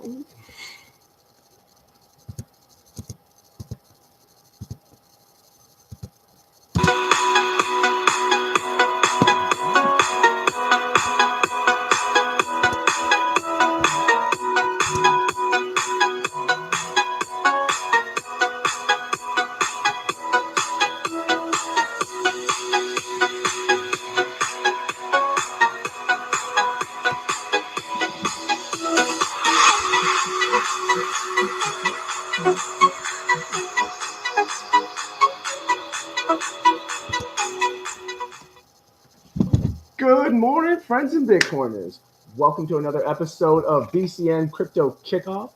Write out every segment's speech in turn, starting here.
Good morning, friends and BitCorners. Welcome to another episode of BCN Crypto Kickoff.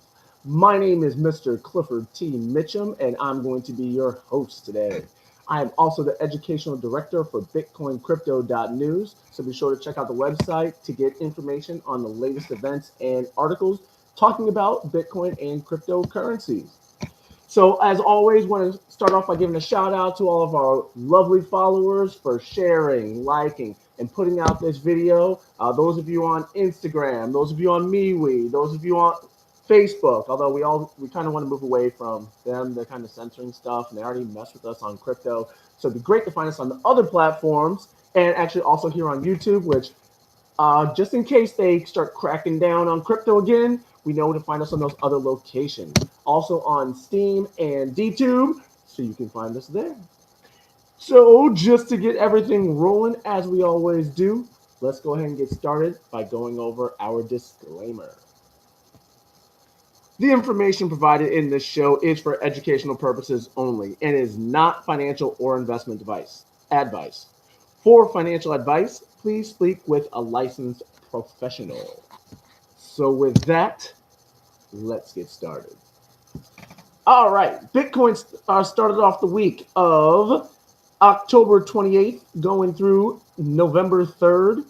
My name is Mr. Clifford T. Mitchum, and I'm going to be your host today. I am also the educational director for BitcoinCryptoNews, so be sure to check out the website to get information on the latest events and articles talking about Bitcoin and cryptocurrencies. So as always, want to start off by giving a shout out to all of our lovely followers for sharing, liking, and putting out this video. Those of you on Instagram, those of you on MeWe, those of you on Facebook, although we kind of want to move away from them. They're kind of censoring stuff and they already mess with us on crypto. So it'd be great to find us on the other platforms and actually also here on YouTube, which just in case they start cracking down on crypto again, we know to find us on those other locations. Also on Steam and DTube, so you can find us there. So just to get everything rolling as we always do, let's go ahead and get started by going over our disclaimer. The information provided in this show is for educational purposes only and is not financial or investment advice. For financial advice, please speak with a licensed professional. So with that, let's get started. All right, Bitcoin started off the week of October 28th going through November 3rd,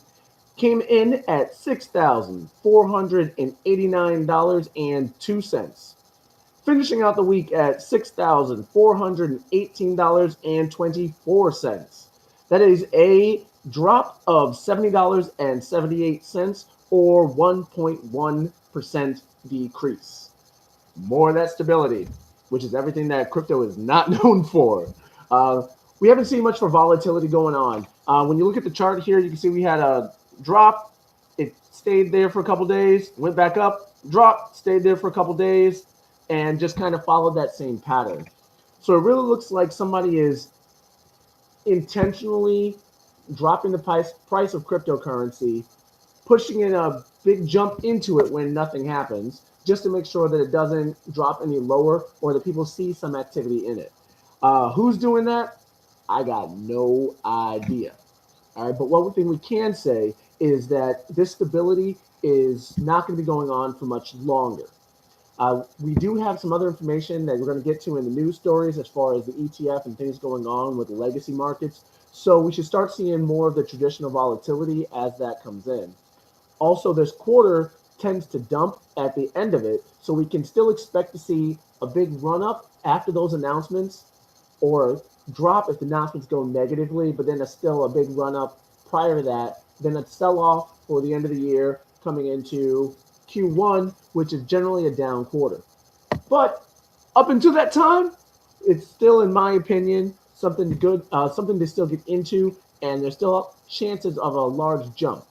came in at $6,489.02, finishing out the week at $6,418.24. That is a drop of $70.78 or 1.1% decrease. More of that stability, which is everything that crypto is not known for. We haven't seen much for volatility going on. When you look at the chart here, you can see we had a drop. It stayed there for a couple days, went back up, dropped, stayed there for a couple days, and just kind of followed that same pattern. So it really looks like somebody is intentionally dropping the price of cryptocurrency, pushing in a big jump into it when nothing happens, just to make sure that it doesn't drop any lower or that people see some activity in it. Who's doing that? I got no idea. All right, but one thing we can say is that this stability is not going to be going on for much longer. We do have some other information that we're going to get to in the news stories as far as the ETF and things going on with the legacy markets. So we should start seeing more of the traditional volatility as that comes in. Also, this quarter tends to dump at the end of it, so we can still expect to see a big run up after those announcements, or drop if the announcements go negatively, but then still a big run up prior to that, then a sell off for the end of the year coming into Q1, which is generally a down quarter. But up until that time, it's still, in my opinion, something good, something to still get into, and there's still chances of a large jump.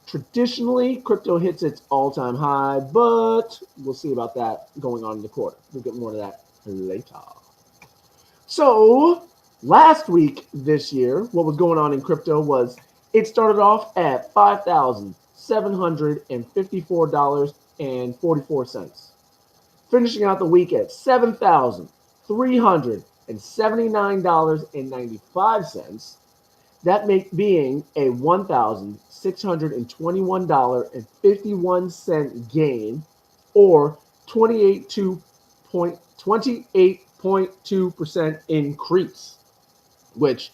Traditionally, crypto hits its all-time high, but we'll see about that going on in the quarter. We'll get more of that later. So last week this year, what was going on in crypto was it started off at $5,754.44, finishing out the week at $7,379.95. That being a $1,621.51 gain, or 28.2% increase, which,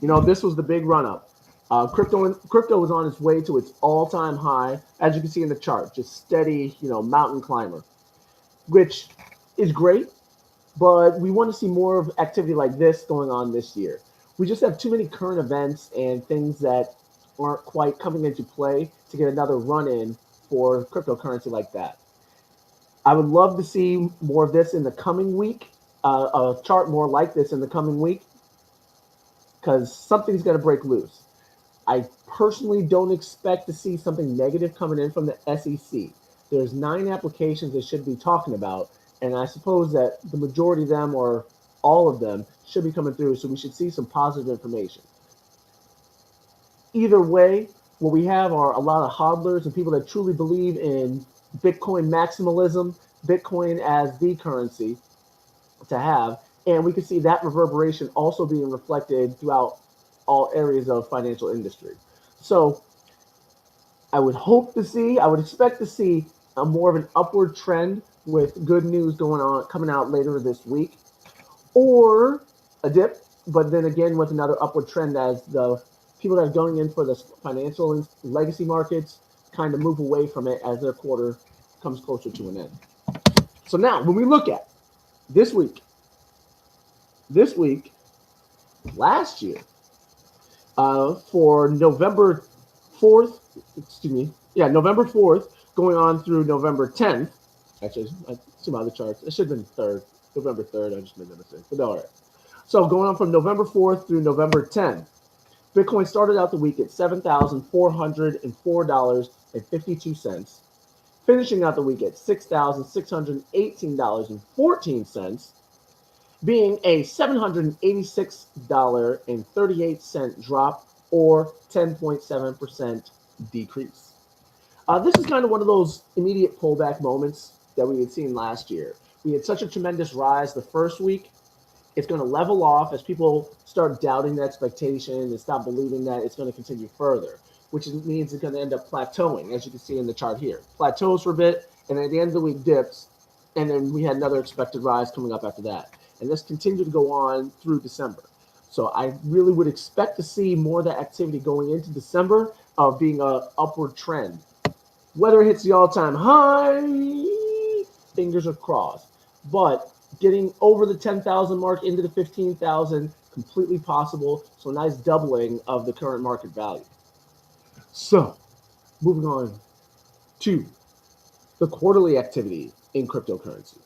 this was the big run up. Crypto was on its way to its all-time high, as you can see in the chart, just steady, mountain climber, which is great, but we want to see more of activity like this going on this year. We just have too many current events and things that aren't quite coming into play to get another run-in for cryptocurrency like that. I would love to see more of this in the coming week, a chart more like this in the coming week, because something's going to break loose. I personally don't expect to see something negative coming in from the SEC. There's 9 applications they should be talking about, and I suppose that the majority of them or all of them should be coming through, so we should see some positive information. Either way, what we have are a lot of hodlers and people that truly believe in Bitcoin maximalism, Bitcoin as the currency to have, and we can see that reverberation also being reflected throughout all areas of financial industry. So I would expect to see a more of an upward trend with good news going on coming out later this week, or a dip, but then again with another upward trend as the people that are going in for the financial and legacy markets kind of move away from it as their quarter comes closer to an end. So now when we look at this week, last year, for November 4th, November 4th, going on through November 10th. Actually, I see my other charts. It should have been November 3rd. I just made that mistake. But all right. So going on from November 4th through November 10th, Bitcoin started out the week at $7,404.52, finishing out the week at $6,618.14, being a $786.38 drop or 10.7% decrease. This is kind of one of those immediate pullback moments that we had seen last year. We had such a tremendous rise the first week. It's going to level off as people start doubting the expectation and stop believing that it's going to continue further, which means it's going to end up plateauing, as you can see in the chart here. Plateaus for a bit, and at the end of the week dips, and then we had another expected rise coming up after that. And this continued to go on through December. So I really would expect to see more of that activity going into December of being an upward trend. Whether it hits the all-time high, fingers are crossed. But getting over the 10,000 mark into the 15,000, completely possible. So a nice doubling of the current market value. So moving on to the quarterly activity in cryptocurrency.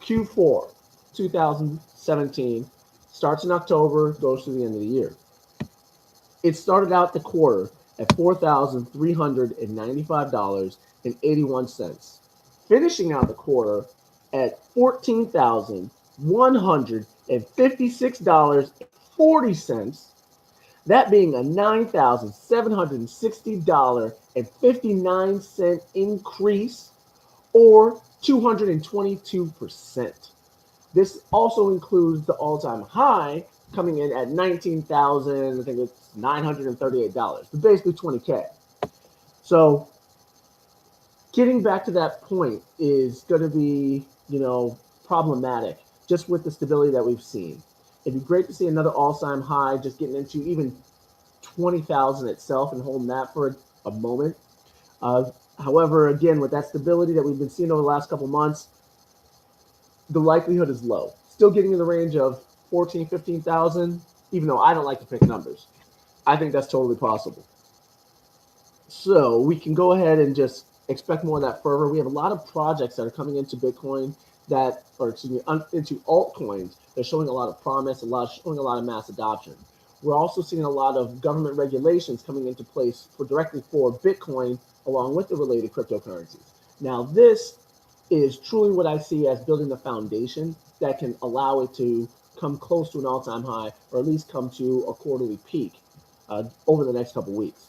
Q4 2017 starts in October, goes to the end of the year. It started out the quarter at $4,395.81, finishing out the quarter at $14,156.40, that being a $9,760.59 increase or 222%. This also includes the all-time high coming in at $19,000, I think it's $938, but basically $20K. So getting back to that point is going to be, problematic just with the stability that we've seen. It'd be great to see another all-time high, just getting into even 20,000 itself and holding that for a moment. However, again, with that stability that we've been seeing over the last couple months, the likelihood is low. Still getting in the range of 14, 15,000, even though I don't like to pick numbers. I think that's totally possible. So we can go ahead and just expect more of that fervor. We have a lot of projects that are coming into Bitcoin into altcoins. They're showing a lot of promise, showing a lot of mass adoption. We're also seeing a lot of government regulations coming into place directly for Bitcoin, along with the related cryptocurrencies. Now, this is truly what I see as building the foundation that can allow it to come close to an all-time high, or at least come to a quarterly peak over the next couple weeks.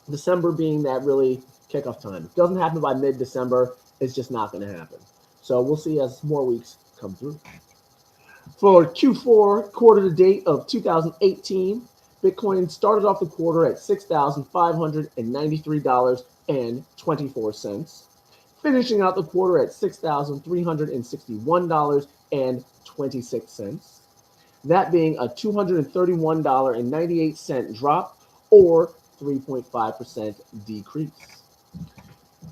December being that really kickoff time. If it doesn't happen by mid-December, it's just not going to happen. So we'll see as more weeks come through. For Q4, quarter to date of 2018, Bitcoin started off the quarter at $6,593.24, finishing out the quarter at $6,361.26, that being a $231.98 drop or 3.5% decrease.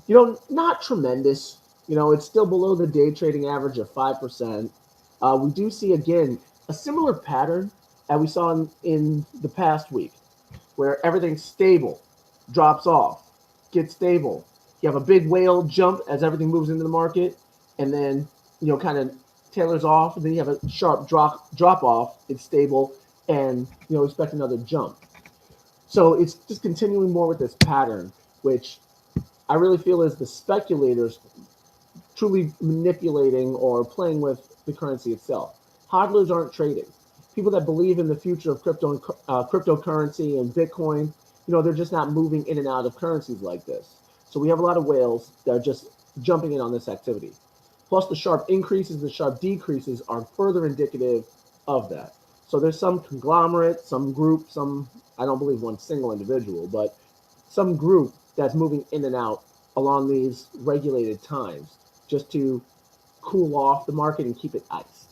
Not tremendous. It's still below the day trading average of 5%. We do see, again, a similar pattern that we saw in the past week, where everything's stable, drops off, gets stable, You have a big whale jump as everything moves into the market, and then kind of tailors off, and then you have a sharp drop off. It's stable, and expect another jump. So it's just continuing more with this pattern, which I really feel is the speculators truly manipulating or playing with the currency itself. Hodlers aren't trading. People that believe in the future of crypto and cryptocurrency and Bitcoin, they're just not moving in and out of currencies like this. So we have a lot of whales that are just jumping in on this activity. Plus the sharp increases, the sharp decreases are further indicative of that. So there's some conglomerate, some group, I don't believe one single individual, but some group that's moving in and out along these regulated times just to cool off the market and keep it iced.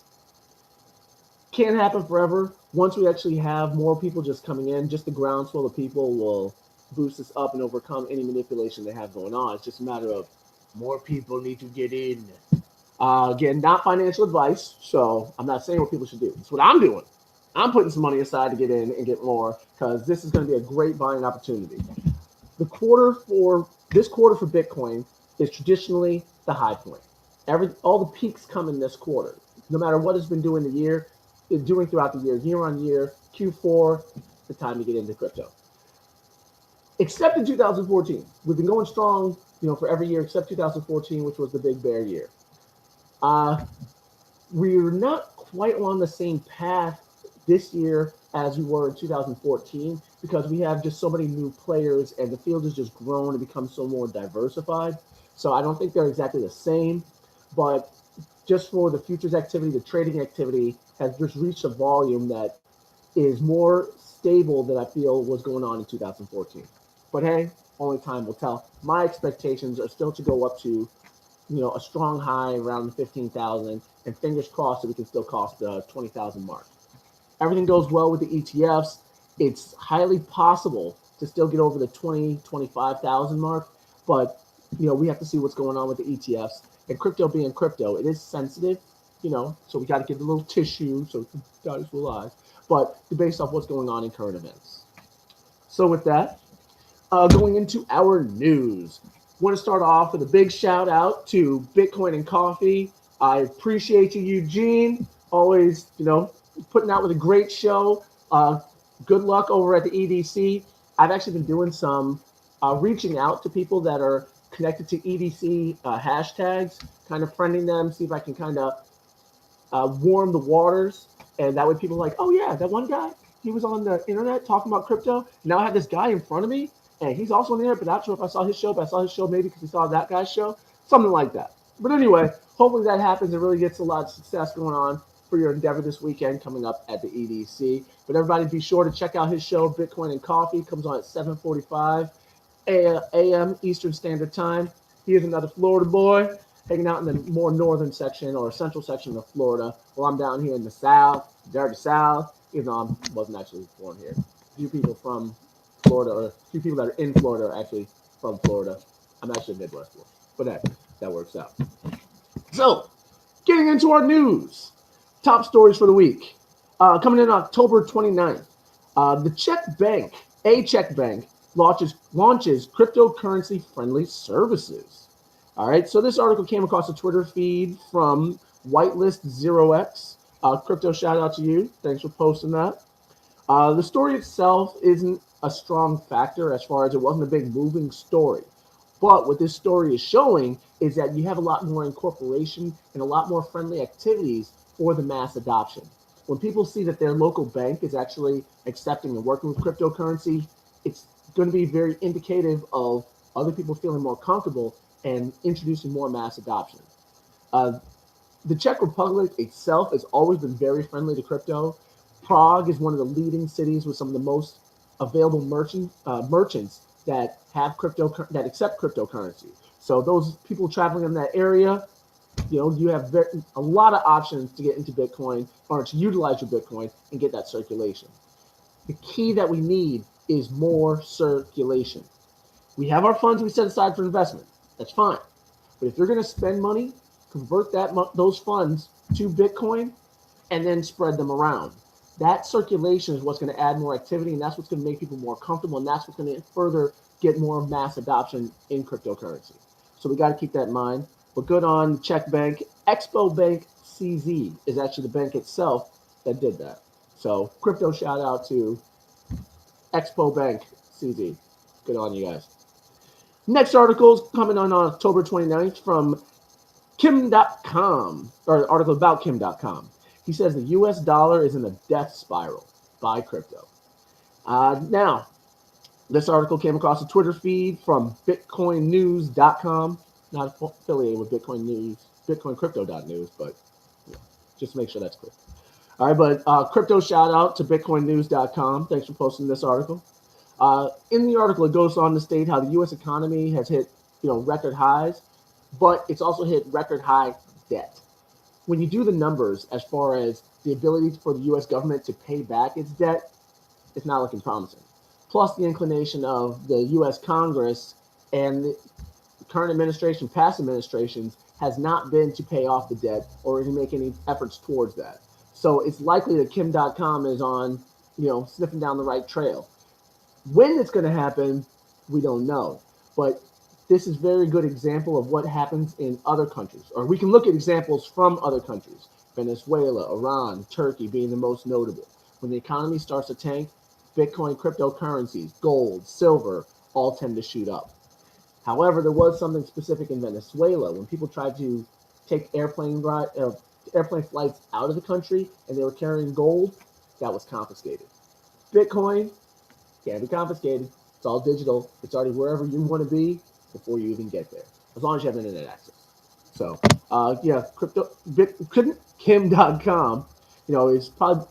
Can't happen forever. Once we actually have more people just coming in, just the groundswell of people will boost us up and overcome any manipulation they have going on. It's just a matter of more people need to get in. Again, not financial advice, so I'm not saying what people should do. It's what I'm doing. I'm putting some money aside to get in and get more because this is going to be a great buying opportunity. This quarter for Bitcoin is traditionally the high point. All the peaks come in this quarter. No matter what it's been doing throughout the year on year, Q4, the time to get into crypto. Except in 2014, we've been going strong, for every year except 2014, which was the big bear year. We're not quite on the same path this year as we were in 2014 because we have just so many new players and the field has just grown and become so more diversified. So I don't think they're exactly the same, but just for the futures activity, the trading activity has just reached a volume that is more stable than I feel was going on in 2014. But hey, only time will tell. My expectations are still to go up to, a strong high around 15,000, and fingers crossed that we can still cross the 20,000 mark. Everything goes well with the ETFs. It's highly possible to still get over the 25,000 mark, but we have to see what's going on with the ETFs. And crypto being crypto, it is sensitive, so we got to get a little tissue so we can dot his little eyes, but based off what's going on in current events. So with that, going into our news, want to start off with a big shout out to Bitcoin and Coffee. I appreciate you, Eugene. Always, putting out with a great show. Good luck over at the EDC. I've actually been doing some reaching out to people that are connected to EDC hashtags, kind of friending them, see if I can kind of warm the waters. And that way people are like, oh yeah, that one guy, he was on the internet talking about crypto. Now I have this guy in front of me and he's also on the internet, but not sure if I saw his show, but I saw his show maybe because he saw that guy's show, something like that. But anyway, hopefully that happens and really gets a lot of success going on for your endeavor this weekend coming up at the EDC. But everybody be sure to check out his show, Bitcoin and Coffee. Comes on at 7:45 a.m. Eastern Standard Time. He is another Florida boy hanging out in the more northern section or central section of Florida, while I'm down here in the south, dirty south, even though I wasn't actually born here. A few people from Florida, or a few people that are in Florida are actually from Florida. I'm actually a Midwest boy, but hey, that works out. So, getting into our news. Top stories for the week. Coming in October 29th, the Czech Bank launches cryptocurrency-friendly services. All right, so this article came across a Twitter feed from Whitelist0x. Crypto, shout out to you. Thanks for posting that. The story itself isn't a strong factor as far as it wasn't a big moving story. But what this story is showing is that you have a lot more incorporation and a lot more friendly activities for the mass adoption. When people see that their local bank is actually accepting and working with cryptocurrency, it's going to be very indicative of other people feeling more comfortable and introducing more mass adoption. The Czech Republic itself has always been very friendly to crypto. Prague is one of the leading cities with some of the most available merchants that have that accept cryptocurrency. So those people traveling in that area, you have a lot of options to get into Bitcoin or to utilize your Bitcoin and get that circulation. The key that we need is more circulation. We have our funds we set aside for investment. That's fine. But if you're going to spend money, convert those funds to Bitcoin and then spread them around. That circulation is what's going to add more activity, and that's what's going to make people more comfortable, and that's what's going to further get more mass adoption in cryptocurrency. So we got to keep that in mind. But good on Czech bank. ExpoBank CZ is actually the bank itself that did that. So crypto shout out to ExpoBank CZ. Good on you guys. Next article is coming on October 29th from Kim Dotcom, or an article about Kim Dotcom. He says the US dollar is in a death spiral. Buy crypto. Now, this article came across a Twitter feed from BitcoinNews.com. Not affiliated with Bitcoin News, BitcoinCrypto.news, but just to make sure that's clear. All right, but crypto shout out to BitcoinNews.com. Thanks for posting this article. In the article, it goes on to state how the U.S. economy has hit, record highs, but it's also hit record high debt. When you do the numbers as far as the ability for the U.S. government to pay back its debt, it's not looking promising. Plus, the inclination of the U.S. Congress and the current administration, past administrations, has not been to pay off the debt or to make any efforts towards that. So it's likely that Kim Dotcom is on, sniffing down the right trail. When it's going to happen, we don't know. But this is a very good example of what happens in other countries. Or we can look at examples from other countries. Venezuela, Iran, Turkey being the most notable. When the economy starts to tank, Bitcoin cryptocurrencies, gold, silver, all tend to shoot up. However, there was something specific in Venezuela when people tried to take airplane flights out of the country and they were carrying gold, that was confiscated. Bitcoin can't be confiscated. It's all digital. It's already wherever you want to be before you even get there, as long as you have internet access. So, Kim Dotcom, is probably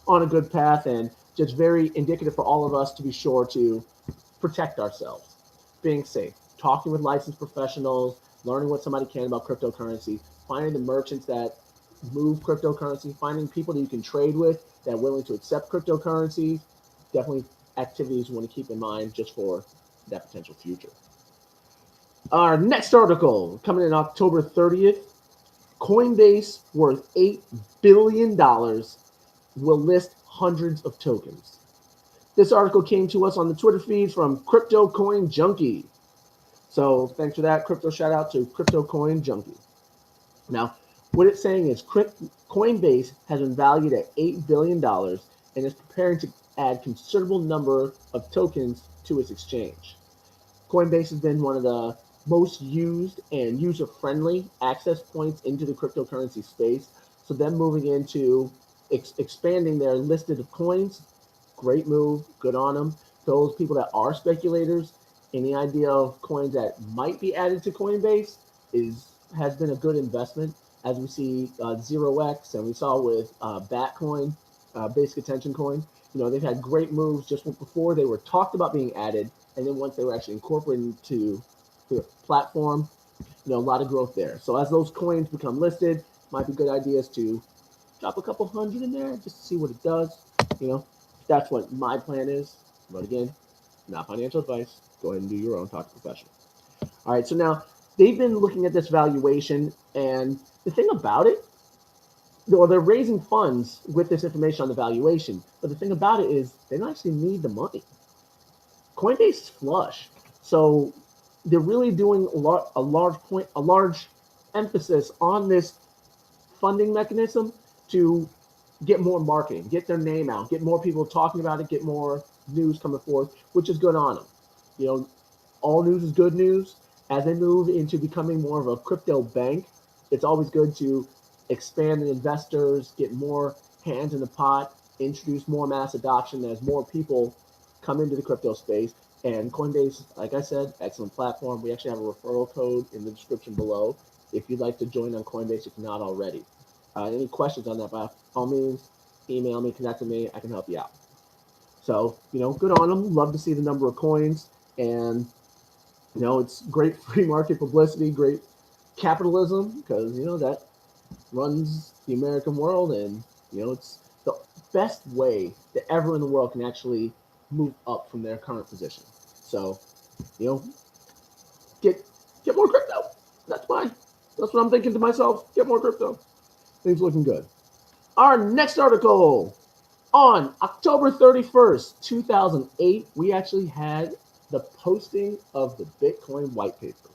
on a good path and just very indicative for all of us to be sure to protect ourselves, being safe, talking with licensed professionals, learning what somebody can about cryptocurrency, finding the merchants that move cryptocurrency, finding people that you can trade with that are willing to accept cryptocurrencies. Definitely activities you want to keep in mind just for that potential future. Our next article coming in October 30th, Coinbase worth $8 billion will list hundreds of tokens. This article came to us on the Twitter feed from Crypto Coin Junkie. So thanks for that. Crypto shout out to Crypto Coin Junkie. Now, what it's saying is Coinbase has been valued at $8 billion and is preparing to add considerable number of tokens to its exchange. Coinbase has been one of the most used and user-friendly access points into the cryptocurrency space. So them moving into expanding their listed of coins, great move, good on them. Those people that are speculators, any idea of coins that might be added to Coinbase has been a good investment, as we see 0x and we saw with Batcoin, Basic Attention Coin. They've had great moves just before they were talked about being added, and then once they were actually incorporated into the platform, a lot of growth there. So as those coins become listed, might be good ideas to drop a couple hundred in there just to see what it does. That's what my plan is. But again, not financial advice. Go ahead and do your own. Talk to professional. All right, so now they've been looking at this valuation, and the thing about it, they're raising funds with this information on the valuation, but the thing about it is they don't actually need the money. Coinbase is flush, so they're really doing a large emphasis on this funding mechanism to get more marketing, get their name out, get more people talking about it, get more news coming forth, which is good on them. All news is good news. As they move into becoming more of a crypto bank, it's always good to expand the investors, get more hands in the pot, introduce more mass adoption as more people come into the crypto space. And Coinbase, like I said, excellent platform. We actually have a referral code in the description below if you'd like to join on Coinbase if you're not already. Any questions on that, by all means, email me, connect with me. I can help you out. So, good on them. Love to see the number of coins. And, it's great free market publicity, great capitalism, because, that runs the American world. And, it's the best way that everyone in the world can actually move up from their current position. So, get more crypto. That's what I'm thinking to myself. Get more crypto. Things looking good. Our next article On October 31st, 2008, we actually had the posting of the Bitcoin white paper,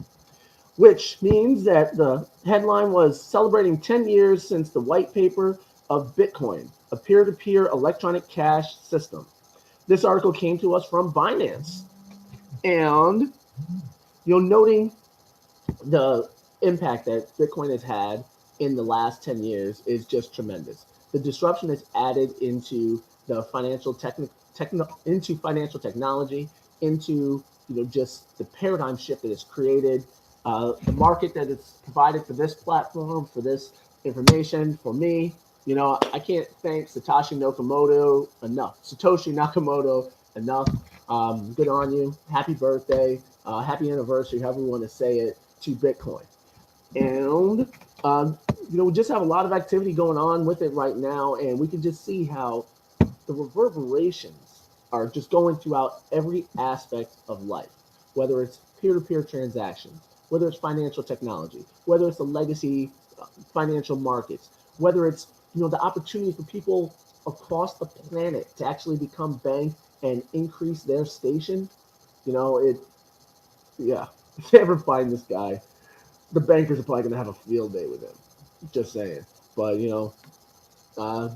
which means that the headline was celebrating 10 years since the white paper of Bitcoin, a peer-to-peer electronic cash system. This article came to us from Binance. And, noting the impact that Bitcoin has had in the last 10 years is just tremendous. The disruption is added into the financial financial technology, into just the paradigm shift that it's created, the market that it's provided for this platform, for this information, for me. I can't thank Satoshi Nakamoto enough. Good on you. Happy birthday. Happy anniversary, however you want to say it, to Bitcoin. And, we just have a lot of activity going on with it right now, and we can just see how the reverberations are just going throughout every aspect of life, whether it's peer-to-peer transactions, whether it's financial technology, whether it's the legacy financial markets, whether it's, the opportunity for people across the planet to actually become banked and increase their station. If you ever find this guy, the bankers are probably going to have a field day with him. Just saying. But,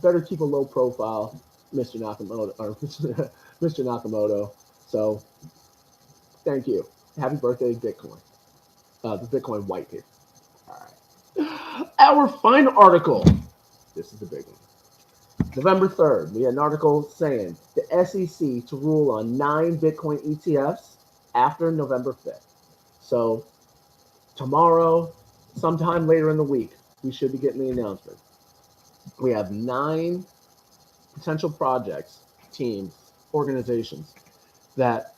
better keep a low profile, Mr. Nakamoto. So, thank you. Happy birthday, Bitcoin. The Bitcoin white paper. All right. Our final article. This is the big one. November 3rd, we had an article saying the SEC to rule on 9 Bitcoin ETFs after November 5th. So, tomorrow, sometime later in the week, we should be getting the announcement. We have 9 potential projects, teams, organizations that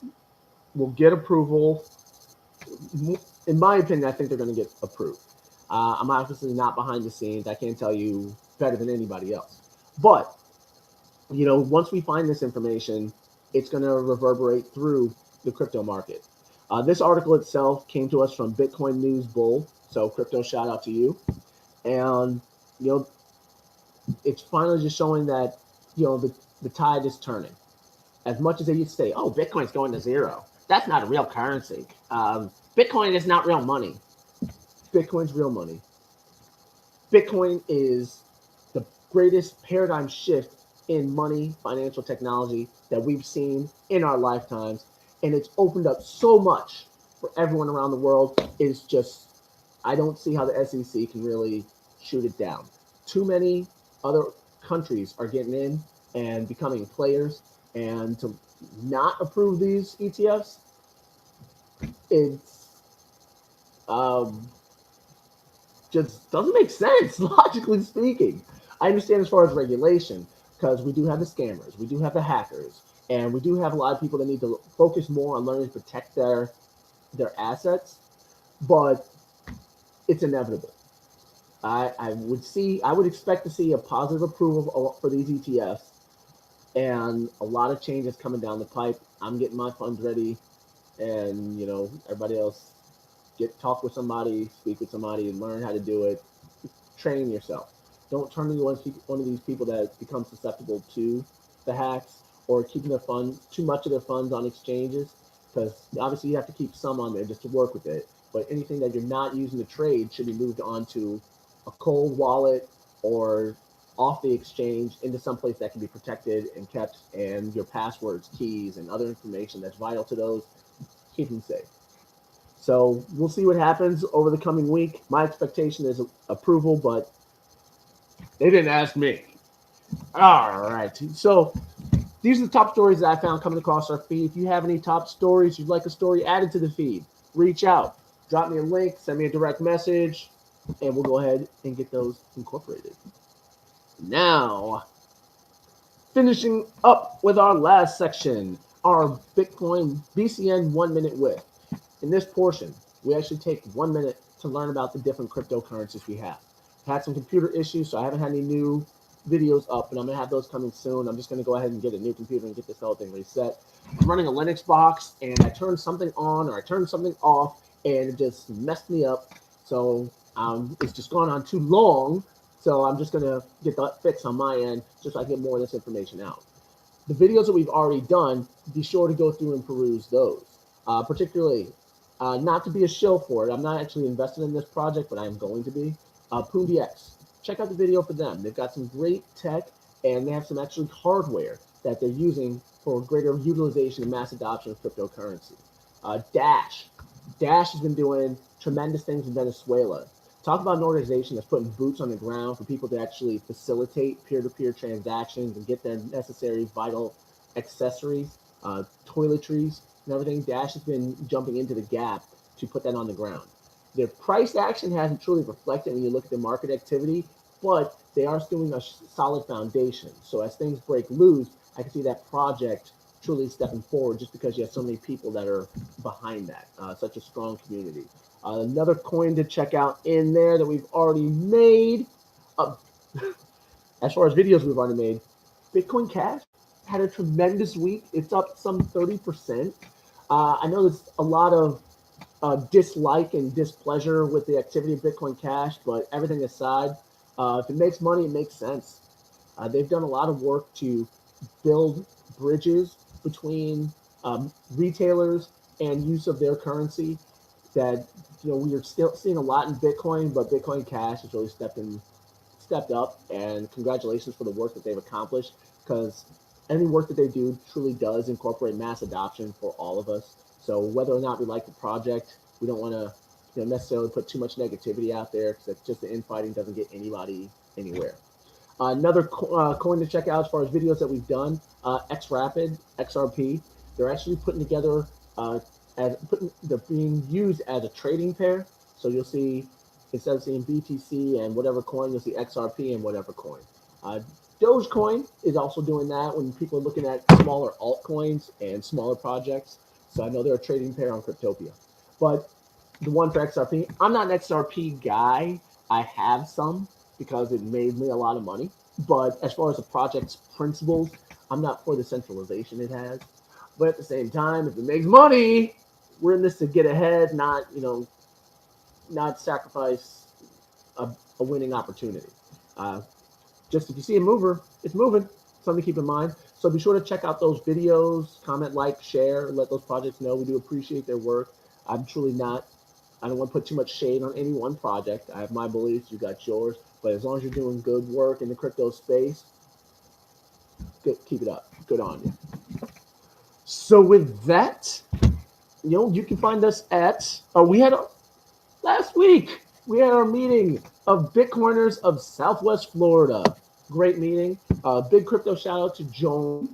will get approval. In my opinion, I think they're going to get approved. I'm obviously not behind the scenes. I can't tell you better than anybody else. But, once we find this information, it's going to reverberate through the crypto market. This article itself came to us from BitcoinNews Bull. So crypto shout out to you. And, it's finally just showing that, the tide is turning. As much as they used to say, oh, Bitcoin's going to zero. That's not a real currency. Bitcoin is not real money. Bitcoin's real money. Bitcoin is the greatest paradigm shift in money, financial technology that we've seen in our lifetimes. And it's opened up so much for everyone around the world. It's just, I don't see how the SEC can really shoot it down. Too many other countries are getting in and becoming players, and to not approve these ETFs, it's just doesn't make sense, logically speaking. I understand as far as regulation, because we do have the scammers, we do have the hackers, and we do have a lot of people that need to focus more on learning to protect their assets, but it's inevitable. I would expect to see a positive approval for these ETFs, and a lot of changes coming down the pipe. I'm getting my funds ready, and everybody else talk with somebody, speak with somebody, and learn how to do it. Train yourself. Don't turn into one of these people that become susceptible to the hacks or keeping too much of their funds on exchanges, because obviously you have to keep some on there just to work with it. But anything that you're not using to trade should be moved onto a cold wallet or off the exchange into some place that can be protected and kept, and your passwords, keys, and other information that's vital to those, keep them safe. So we'll see what happens over the coming week. My expectation is approval, but they didn't ask me. All right. So these are the top stories that I found coming across our feed. If you have any top stories, you'd like a story added to the feed, reach out, drop me a link, send me a direct message, and we'll go ahead and get those incorporated. Now, finishing up with our last section, our Bitcoin BCN 1 minute with. In this portion, we actually take 1 minute to learn about the different cryptocurrencies we have. I've had some computer issues, so I haven't had any new videos up, but I'm going to have those coming soon. I'm just going to go ahead and get a new computer and get this whole thing reset. I'm running a Linux box, and I turned something on or I turned something off, and it just messed me up. So it's just gone on too long. So I'm just going to get that fixed on my end just so I get more of this information out. The videos that we've already done, be sure to go through and peruse those. Particularly, not to be a shill for it. I'm not actually invested in this project, but I am going to be. PoonDX. Check out the video for them. They've got some great tech, and they have some actually hardware that they're using for greater utilization and mass adoption of cryptocurrency. Dash. Dash has been doing tremendous things in Venezuela. Talk about an organization that's putting boots on the ground for people to actually facilitate peer-to-peer transactions and get their necessary vital accessories, toiletries, and everything. Dash has been jumping into the gap to put that on the ground. Their price action hasn't truly reflected when you look at the market activity, but they are doing a solid foundation. So as things break loose, I can see that project truly stepping forward just because you have so many people that are behind that, such a strong community. Another coin to check out in there that we've already made, as far as videos we've already made, Bitcoin Cash had a tremendous week. It's up some 30%. I know there's a lot of dislike and displeasure with the activity of Bitcoin Cash, but everything aside, if it makes money, it makes sense. They've done a lot of work to build bridges between retailers and use of their currency that, we are still seeing a lot in Bitcoin, but Bitcoin Cash has really stepped up, and congratulations for the work that they've accomplished, because any work that they do truly does incorporate mass adoption for all of us. So whether or not we like the project, we don't want to necessarily put too much negativity out there, because that's just the infighting doesn't get anybody anywhere. Another coin to check out as far as videos that we've done, XRapid, XRP. They're actually putting together, they're being used as a trading pair. So you'll see, instead of seeing BTC and whatever coin, you'll see XRP and whatever coin. Dogecoin is also doing that when people are looking at smaller altcoins and smaller projects. So I know they're a trading pair on Cryptopia. But the one for XRP, I'm not an XRP guy. I have some because it made me a lot of money. But as far as the project's principles, I'm not for the centralization it has. But at the same time, if it makes money, we're in this to get ahead, not sacrifice a winning opportunity. Just if you see a mover, it's moving. Something to keep in mind. So be sure to check out those videos, comment, like, share, let those projects know. We do appreciate their work. I don't want to put too much shade on any one project. I have my beliefs, you got yours. But as long as you're doing good work in the crypto space, keep it up. Good on you. So with that, you can find us at, last week, we had our meeting of BitCorners of Southwest Florida. Great meeting. Big crypto shout out to Joan.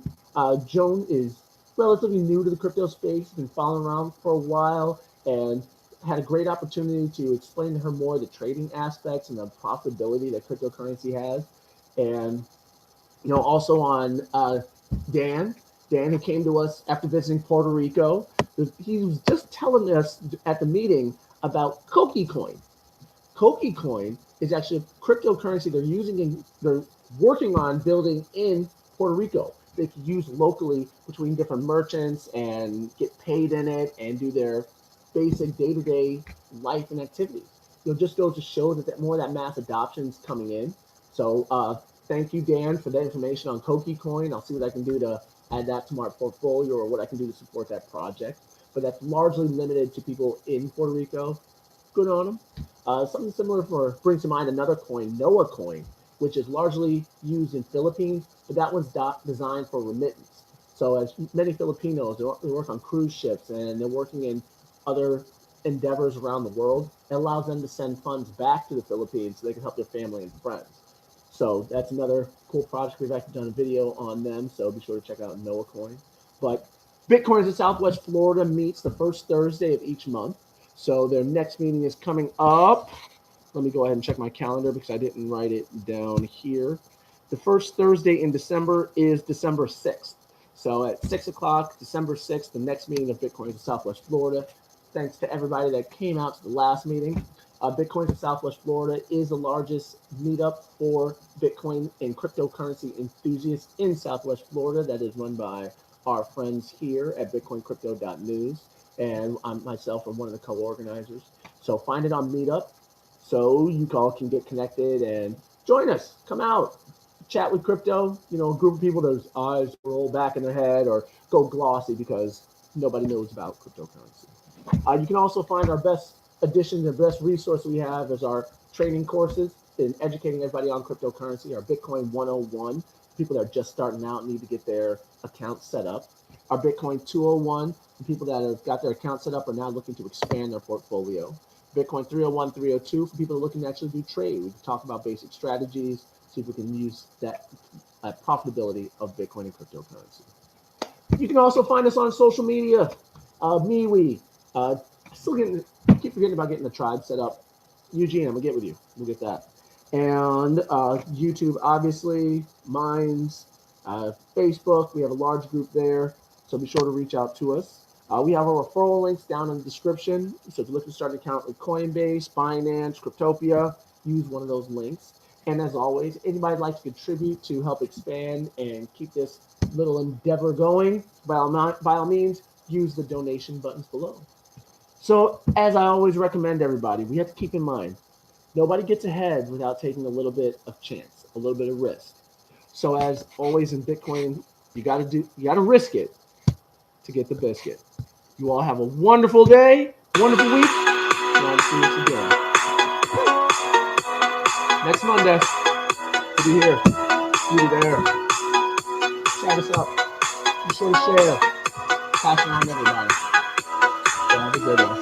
Joan is relatively new to the crypto space, been following around for a while, and had a great opportunity to explain to her more the trading aspects and the profitability that cryptocurrency has. And, also on Dan, who came to us after visiting Puerto Rico. He was just telling us at the meeting about Coin. Coin is actually a cryptocurrency they're working on building in Puerto Rico. They can use locally between different merchants and get paid in it and do their basic day-to-day life and activities. Just goes to show that more of that mass adoption is coming in. So thank you, Dan, for that information on Coin. I'll see what I can do to add that to my portfolio or what I can do to support that project. But that's largely limited to people in Puerto Rico. Good on them. Something similar brings to mind another coin, Noah Coin, which is largely used in Philippines, but that one's designed for remittance. So as many Filipinos, they work on cruise ships and they're working in other endeavors around the world. It allows them to send funds back to the Philippines so they can help their family and friends. So that's another cool project. We've actually done a video on them, so be sure to check out Noah Coin. But BitCorners in Southwest Florida meets the first Thursday of each month. So their next meeting is coming up. Let me go ahead and check my calendar because I didn't write it down here. The first Thursday in December is December 6th. So at 6 o'clock, December 6th, the next meeting of Bitcoin in Southwest Florida. Thanks to everybody that came out to the last meeting. Bitcoin in Southwest Florida is the largest meetup for Bitcoin and cryptocurrency enthusiasts in Southwest Florida that is run by our friends here at BitcoinCryptoNews. And I myself am one of the co-organizers. So find it on Meetup so you all can get connected and join us. Come out, chat with crypto. You know, a group of people whose eyes roll back in their head or go glossy because nobody knows about cryptocurrency. You can also find our best additions and best resource we have is our training courses in educating everybody on cryptocurrency, our Bitcoin 101. People that are just starting out need to get their account set up. Our Bitcoin 201, the people that have got their account set up are now looking to expand their portfolio. Bitcoin 301, 302 for people that are looking to actually do trade. We can talk about basic strategies, see if we can use that profitability of Bitcoin and cryptocurrency. You can also find us on social media. MeWe. Still keep forgetting about getting the tribe set up. Eugene, I'm gonna get with you. We'll get that. And YouTube, obviously, Minds, Facebook. We have a large group there, so be sure to reach out to us. We have our referral links down in the description. So if you're looking to start an account with Coinbase, Binance, Cryptopia, use one of those links. And as always, anybody would like to contribute to help expand and keep this little endeavor going, by all means, use the donation buttons below. So as I always recommend everybody, we have to keep in mind, nobody gets ahead without taking a little bit of chance, a little bit of risk. So as always in Bitcoin, you gotta risk it to get the biscuit. You all have a wonderful day, wonderful week, and I'll see you again next Monday. We'll be here. You'll be there. Chat us up. Be sure to share. Pass it on to everybody. So have a good one.